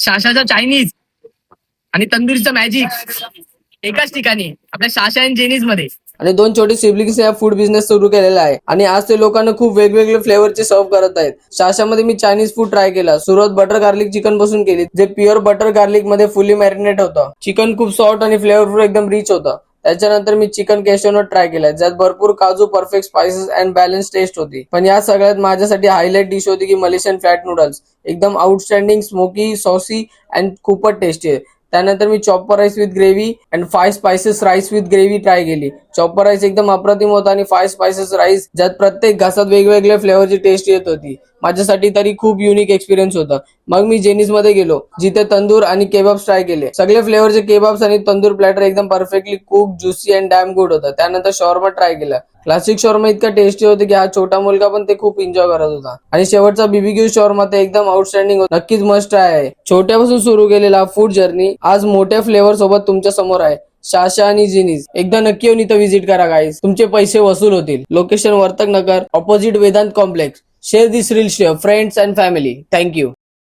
शाशाचं Chinese आणि तंदुरीचं magic एकाच ठिकाणी आपल्या शाशा अँड जेनीज मध्ये. आणि 2 छोटे सिबलिंग्स या फूड बिझनेस सुरू केलेला आहे आणि आज ते लोकांना खूप वेगवेगळे फ्लेवरचे सर्व करत आहेत. शाशामध्ये मी चायनीज फूड ट्राय केला. सुरुवात बटर गार्लिक चिकन पासून केली, जे प्युअर बटर गार्लिक मध्ये फुली मॅरिनेट होतं. चिकन खूप सॉफ्ट आणि फ्लेवरफुल एकदम रिच होतं. त्याच्यानंतर मी चिकन कॅशोनट ट्राय केला, ज्यात भरपूर काजू, perfect spices and balance taste होती. पण या सगळ्यात माझ्यासाठी हायलाइट डिश होती की मलेशियन फ्लॅट नूडल्स. एकदम आउटस्टँडिंग, स्मोकी, सॉसी अँड खूपच टेस्टी आहे. त्यानंतर मी chopper rice with gravy and 5 spices rice with gravy try केली. चॉपर राईस एकदम अप्रतिम होता आणि 5 स्पाइसेस राईस, ज्यात प्रत्येक घासात वेगवेगळ्या फ्लेवरची टेस्ट येत होती. माझ्यासाठी तरी खूप युनिक एक्सपिरियन्स होता. मग मी जेनीज मध्ये गेलो, जिथे तंदूर आणि केबाब्स ट्राय केले. सगळे फ्लेवरचे केबाब्स आणि तंदूर प्लॅटर एकदम perfectly cook, juicy and damn good होतं. त्यानंतर शॉर्मा ट्राय केला. क्लासिक शॉर्मा इतका टेस्टी होते की हा छोटा मुलगा पण ते खूप एन्जॉय करत होता. आणि शेवटचा बीबीक्यू शॉर्मा ते एकदम आउटस्टँडिंग होता. नक्कीच मस्ट ट्राय आहे. छोट्यापासून सुरू केलेला फूड जर्नी आज मोठ्या फ्लेवर सोबत तुमच्या समोर आहे. शाशा आणि जिनीज एकदा नक्की येऊन इथं व्हिजिट करा गाईज. तुमचे पैसे वसूल होतील. Location Vartak Nagar, opposite Vedant complex. Share this reel, friends and family. Thank you.